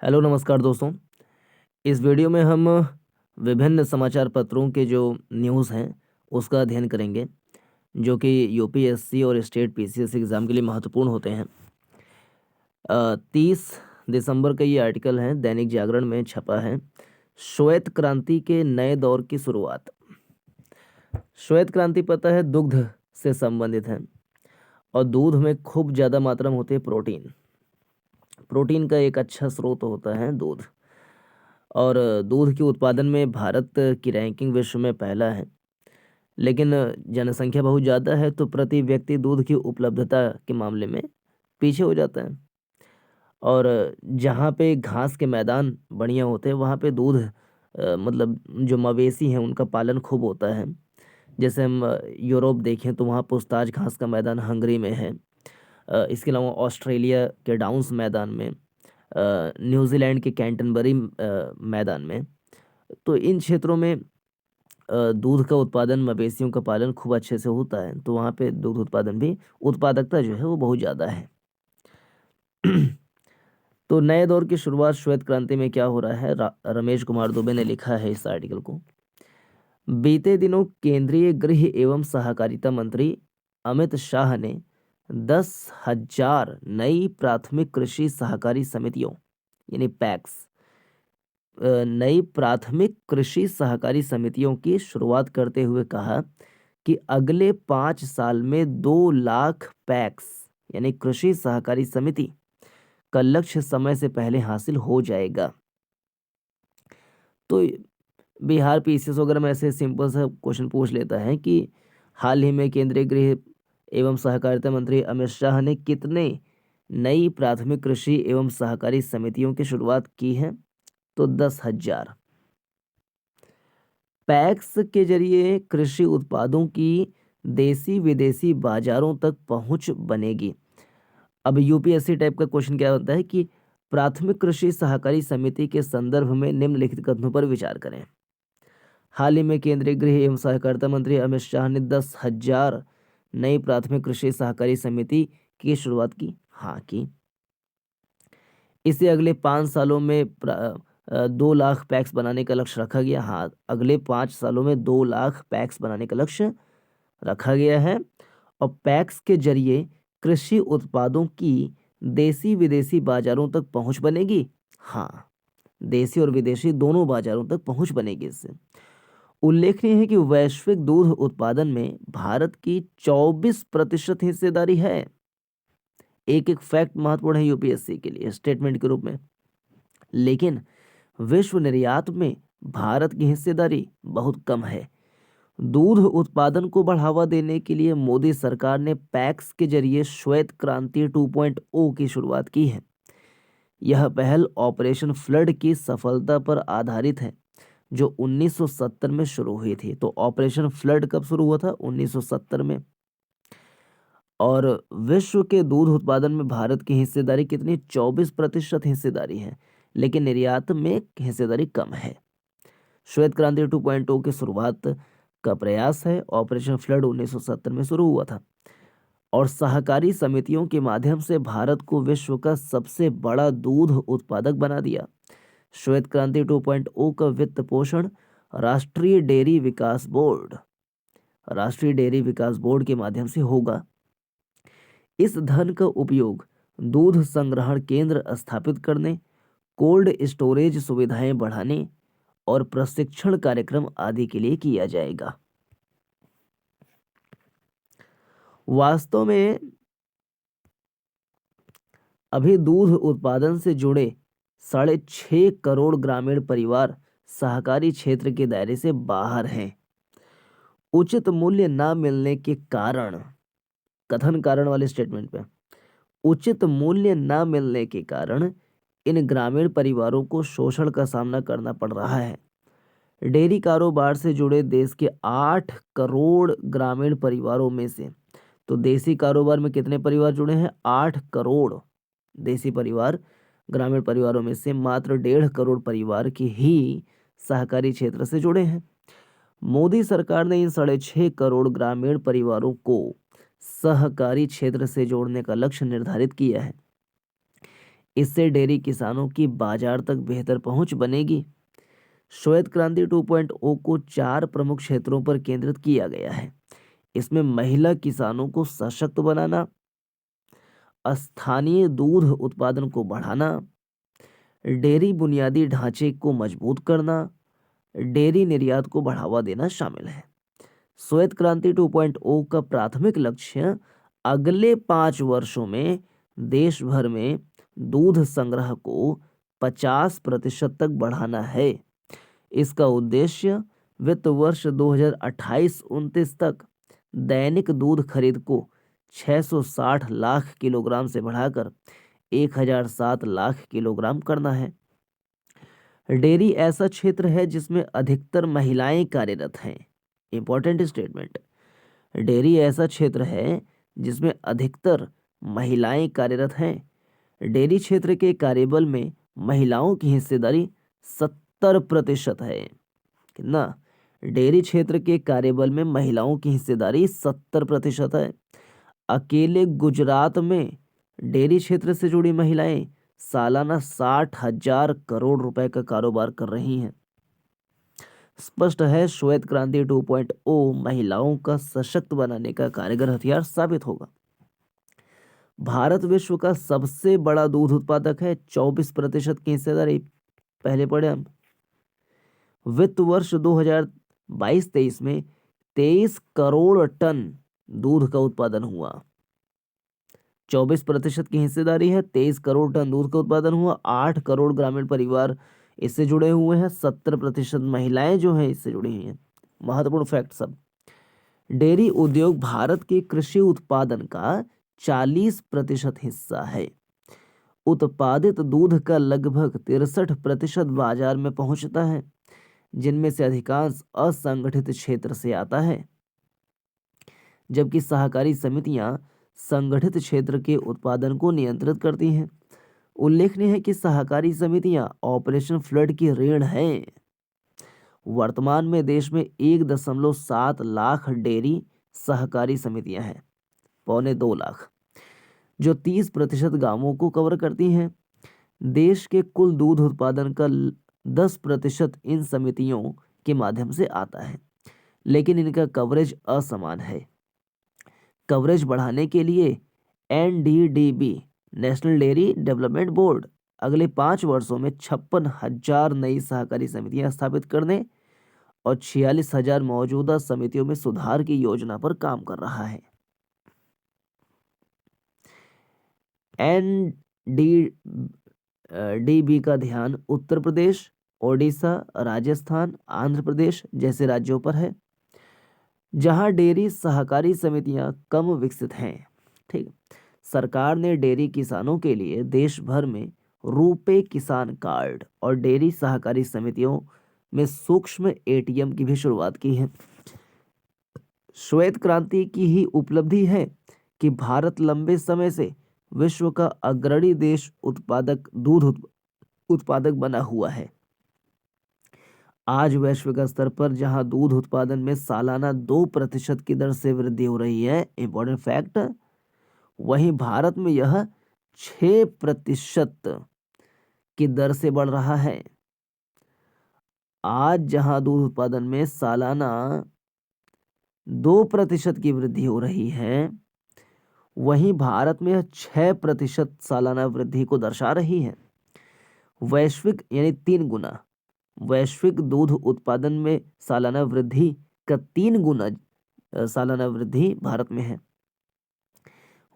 Hello नमस्कार दोस्तों। इस वीडियो में हम विभिन्न समाचार पत्रों के जो न्यूज़ हैं उसका अध्ययन करेंगे, जो कि यूपीएससी और स्टेट पीसीएस एग्ज़ाम के लिए महत्वपूर्ण होते हैं। 30 दिसंबर का ये आर्टिकल है, दैनिक जागरण में छपा है। श्वेत क्रांति के नए दौर की शुरुआत। श्वेत क्रांति पता है दुग्ध से संबंधित है, और दूध में खूब ज़्यादा मात्रा में होते हैं प्रोटीन। प्रोटीन का एक अच्छा स्रोत होता है दूध, और दूध के उत्पादन में भारत की रैंकिंग विश्व में पहला है। लेकिन जनसंख्या बहुत ज़्यादा है, तो प्रति व्यक्ति दूध की उपलब्धता के मामले में पीछे हो जाता है। और जहाँ पे घास के मैदान बढ़िया होते हैं वहाँ पे दूध मतलब जो मवेशी हैं उनका पालन खूब होता है। जैसे हम यूरोप देखें तो वहाँ पुस्ताज घास का मैदान हंगरी में है। इसके अलावा ऑस्ट्रेलिया के डाउन्स मैदान में, न्यूजीलैंड के कैंटनबरी मैदान में। तो इन क्षेत्रों में दूध का उत्पादन, मवेशियों का पालन खूब अच्छे से होता है, तो वहाँ पे दूध उत्पादन भी, उत्पादकता जो है वो बहुत ज़्यादा है। तो नए दौर की शुरुआत श्वेत क्रांति में क्या हो रहा है, रमेश कुमार दुबे ने लिखा है इस आर्टिकल को। बीते दिनों केंद्रीय गृह एवं सहकारिता मंत्री अमित शाह ने 10,000 नई प्राथमिक कृषि सहकारी समितियों यानी पैक्स, नई प्राथमिक कृषि सहकारी समितियों की शुरुआत करते हुए कहा कि अगले 5 साल में 2 लाख पैक्स यानी कृषि सहकारी समिति का लक्ष्य समय से पहले हासिल हो जाएगा। तो बिहार पीसीएस वगैरह में ऐसे सिंपल सा क्वेश्चन पूछ लेता है कि हाल ही में केंद्रीय गृह एवं सहकारिता मंत्री अमित शाह ने कितने नई प्राथमिक कृषि एवं सहकारी समितियों की शुरुआत की है, तो 10,000। पैक्स के जरिए कृषि उत्पादों की देसी विदेशी बाजारों तक पहुंच बनेगी। अब यूपीएससी टाइप का क्वेश्चन क्या होता है कि प्राथमिक कृषि सहकारी समिति के संदर्भ में निम्नलिखित कथनों पर विचार करें। हाल ही में केंद्रीय गृह एवं सहकारिता मंत्री अमित शाह ने 10,000 नई प्राथमिक कृषि सहकारी समिति की शुरुआत की। हाँ की। इसे अगले 5 सालों में 2 लाख पैक्स बनाने का लक्ष्य रखा गया। हाँ, अगले 5 सालों में 2 लाख पैक्स बनाने का लक्ष्य रखा गया है। और पैक्स के जरिए कृषि उत्पादों की देसी विदेशी बाजारों तक पहुंच बनेगी। हाँ, देसी और विदेशी दोनों बाजारों तक पहुंच बनेगी इससे। उल्लेखनीय है कि वैश्विक दूध उत्पादन में भारत की 24% हिस्सेदारी है। एक एक फैक्ट महत्वपूर्ण है यूपीएससी के लिए स्टेटमेंट के रूप में। लेकिन विश्व निर्यात में भारत की हिस्सेदारी बहुत कम है। दूध उत्पादन को बढ़ावा देने के लिए मोदी सरकार ने पैक्स के जरिए श्वेत क्रांति 2.0 की शुरुआत की है। यह पहल ऑपरेशन फ्लड की सफलता पर आधारित है, जो 1970 में शुरू हुई थी। तो ऑपरेशन फ्लड कब शुरू हुआ था? 1970 में। और विश्व के दूध उत्पादन में भारत की हिस्सेदारी कितनी? 24% हिस्सेदारी है, लेकिन निर्यात में हिस्सेदारी कम है। श्वेत क्रांति 2.0 की शुरुआत का प्रयास है। ऑपरेशन फ्लड 1970 में शुरू हुआ था, और सहकारी समितियों के माध्यम से भारत को विश्व का सबसे बड़ा दूध उत्पादक बना दिया। श्वेत क्रांति 2.0 का वित्त पोषण राष्ट्रीय डेयरी विकास बोर्ड के माध्यम से होगा। इस धन का उपयोग दूध संग्रहण केंद्र स्थापित करने, कोल्ड स्टोरेज सुविधाएं बढ़ाने और प्रशिक्षण कार्यक्रम आदि के लिए किया जाएगा। वास्तव में अभी दूध उत्पादन से जुड़े 6.5 करोड़ ग्रामीण परिवार सहकारी क्षेत्र के दायरे से बाहर हैं। उचित मूल्य न मिलने के कारण, कथन कारण वाले स्टेटमेंट पे, उचित मूल्य न मिलने के कारण इन ग्रामीण परिवारों को शोषण का सामना करना पड़ रहा है। डेयरी कारोबार से जुड़े देश के 8 करोड़ ग्रामीण परिवारों में से, तो देसी कारोबार में कितने परिवार जुड़े हैं? 8 करोड़ देसी परिवार। ग्रामीण परिवारों में से मात्र 1.5 करोड़ परिवार की ही सहकारी क्षेत्र से जुड़े हैं। मोदी सरकार ने इन 6.5 करोड़ ग्रामीण परिवारों को सहकारी क्षेत्र से जोड़ने का लक्ष्य निर्धारित किया है। इससे डेयरी किसानों की बाजार तक बेहतर पहुंच बनेगी। श्वेत क्रांति 2.0 को 4 प्रमुख क्षेत्रों पर केंद्रित किया गया है। इसमें महिला किसानों को सशक्त बनाना, स्थानीय दूध उत्पादन को बढ़ाना, डेयरी बुनियादी ढांचे को मजबूत करना, डेयरी निर्यात को बढ़ावा देना शामिल है। श्वेत क्रांति 2.0 का प्राथमिक लक्ष्य अगले 5 वर्षों में देश भर में दूध संग्रह को 50% तक बढ़ाना है। इसका उद्देश्य वित्त वर्ष 2028-29 तक दैनिक दूध खरीद को 660 लाख किलोग्राम से बढ़ाकर 1007 लाख किलोग्राम करना है। डेयरी ऐसा क्षेत्र है जिसमें अधिकतर महिलाएं कार्यरत हैं। Important statement. डेयरी ऐसा क्षेत्र है जिसमें अधिकतर महिलाएं कार्यरत हैं। डेयरी क्षेत्र के कार्यबल में महिलाओं की हिस्सेदारी 70% है। कितना? डेयरी क्षेत्र के कार्यबल में महिलाओं की हिस्सेदारी 70% है। अकेले गुजरात में डेयरी क्षेत्र से जुड़ी महिलाएं सालाना 60,000 करोड़ रुपए का कारोबार कर रही हैं। स्पष्ट है, श्वेत क्रांति 2.0 महिलाओं का सशक्त बनाने का कारगर हथियार साबित होगा। भारत विश्व का सबसे बड़ा दूध उत्पादक है, 24% की हिस्सेदारी पहले पढ़े हम। वित्त वर्ष 2022-23 में 23 करोड़ टन दूध का उत्पादन हुआ। 24% की हिस्सेदारी है, 23 करोड़ टन दूध का उत्पादन हुआ। 8 करोड़ ग्रामीण परिवार इससे जुड़े हुए हैं। 70% महिलाएं जो हैं इससे जुड़ी हुई हैं। महत्वपूर्ण फैक्ट सब। डेयरी उद्योग भारत के कृषि उत्पादन का 40% हिस्सा है। उत्पादित दूध का लगभग 63% बाजार में पहुंचता है, जिनमें से अधिकांश असंगठित क्षेत्र से आता है, जबकि सहकारी समितियां संगठित क्षेत्र के उत्पादन को नियंत्रित करती हैं। उल्लेखनीय है कि सहकारी समितियां ऑपरेशन फ्लड की ऋण हैं। वर्तमान में देश में 1.7 लाख डेयरी सहकारी समितियां हैं, 1.25 लाख, जो 30% गांवों को कवर करती हैं। देश के कुल दूध उत्पादन का 10% इन समितियों के माध्यम से आता है, लेकिन इनका कवरेज असमान है। कवरेज बढ़ाने के लिए NDDB national dairy development board अगले 5 वर्षों में 56,000 नई सहकारी समितियां स्थापित करने और 46,000 मौजूदा समितियों में सुधार की योजना पर काम कर रहा है। NDDB का ध्यान उत्तर प्रदेश, ओडिशा, राजस्थान, आंध्र प्रदेश जैसे राज्यों पर है, जहां डेयरी सहकारी समितियां कम विकसित हैं। ठीक। सरकार ने डेयरी किसानों के लिए देश भर में रुपे किसान कार्ड और डेयरी सहकारी समितियों में सूक्ष्म ATM की भी शुरुआत की है। श्वेत क्रांति की ही उपलब्धि है कि भारत लंबे समय से विश्व का अग्रणी देश दूध उत्पादक बना हुआ है। आज वैश्विक स्तर पर जहां दूध उत्पादन में सालाना 2% की दर से वृद्धि हो रही है, इंपॉर्टेंट फैक्ट, वहीं भारत में यह 6% की दर से बढ़ रहा है। आज जहां दूध उत्पादन में सालाना 2% की वृद्धि हो रही है, वहीं भारत में 6% सालाना वृद्धि को दर्शा रही है। वैश्विक यानी 3 गुना वैश्विक दूध उत्पादन में सालाना वृद्धि का 3 गुना सालाना वृद्धि भारत में है।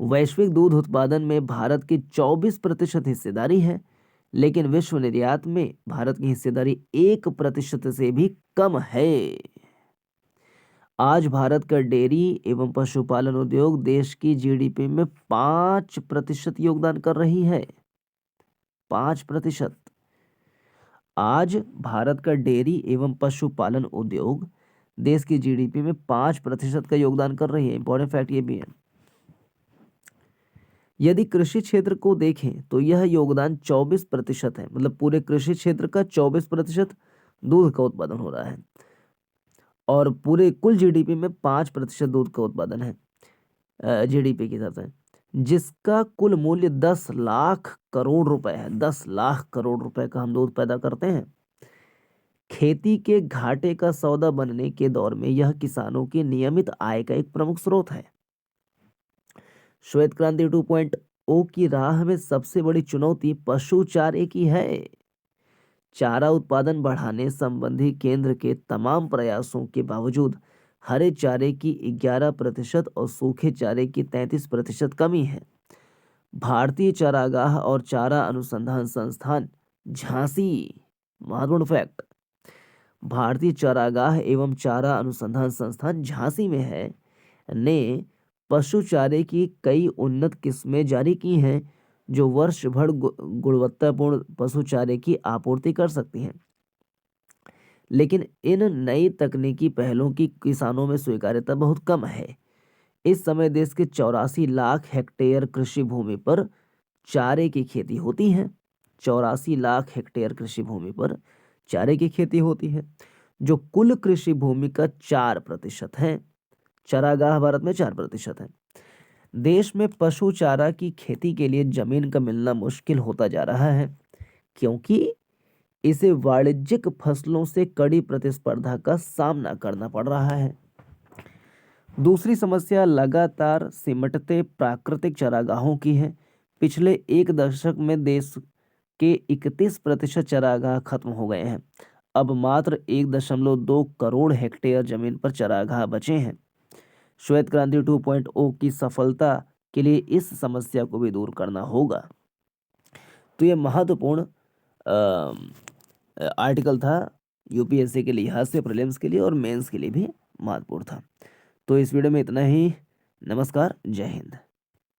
वैश्विक दूध उत्पादन में भारत की 24% हिस्सेदारी है, लेकिन विश्व निर्यात में भारत की हिस्सेदारी 1% से भी कम है। आज भारत का डेयरी एवं पशुपालन उद्योग देश की GDP में 5% योगदान कर रही है। 5%। आज भारत का डेयरी एवं पशुपालन उद्योग देश की GDP में 5% का योगदान कर रही है। इंपॉर्टेंट फैक्ट ये भी है। यदि कृषि क्षेत्र को देखें तो यह योगदान 24% है, मतलब पूरे कृषि क्षेत्र का 24% दूध का उत्पादन हो रहा है, और पूरे कुल GDP में 5% दूध का उत्पादन है GDP के हिसाब से। जिसका कुल मूल्य 10 लाख करोड़ रुपए है। 10 लाख करोड़ रुपए का हम दूध पैदा करते हैं। खेती के घाटे का सौदा बनने के दौर में यह किसानों की नियमित आय का एक प्रमुख स्रोत है। श्वेत क्रांति 2.0 की राह में सबसे बड़ी चुनौती पशु चारे की है। चारा उत्पादन बढ़ाने संबंधी केंद्र के तमाम प्रयासों के बावजूद हरे चारे की 11% और सूखे चारे की 33% कमी है। भारतीय चारागाह और चारा अनुसंधान संस्थान झांसी, महत्वपूर्ण फैक्ट, भारतीय चारागाह एवं चारा अनुसंधान संस्थान झांसी में है ने पशु चारे की कई उन्नत किस्में जारी की हैं जो वर्ष भर गुणवत्तापूर्ण पशु चारे की आपूर्ति कर सकती हैं। लेकिन इन नई तकनीकी पहलों की किसानों में स्वीकार्यता बहुत कम है। इस समय देश के 84 लाख हेक्टेयर कृषि भूमि पर चारे की खेती होती है। 84 लाख हेक्टेयर कृषि भूमि पर चारे की खेती होती है, जो कुल कृषि भूमि का 4% है। चारागाह भारत में 4% है। देश में पशु चारा की खेती के लिए जमीन का मिलना मुश्किल होता जा रहा है, क्योंकि इसे वाणिज्यिक फसलों से कड़ी प्रतिस्पर्धा का सामना करना पड़ रहा है। दूसरी समस्या लगातार सिमटते प्राकृतिक चारागाहों की है। पिछले एक दशक में देश के 31% चारागाह खत्म हो गए हैं। अब मात्र 1.2 करोड़ हेक्टेयर जमीन पर चारागाह बचे हैं। श्वेत क्रांति 2.0 की सफलता के लिए इस समस्या को भी दूर करना होगा। तो ये महत्वपूर्ण आर्टिकल था यूपीएससी के लिहाज से, प्रीलिम्स के लिए और मेंस के लिए भी महत्वपूर्ण था। तो इस वीडियो में इतना ही। नमस्कार, जय हिंद।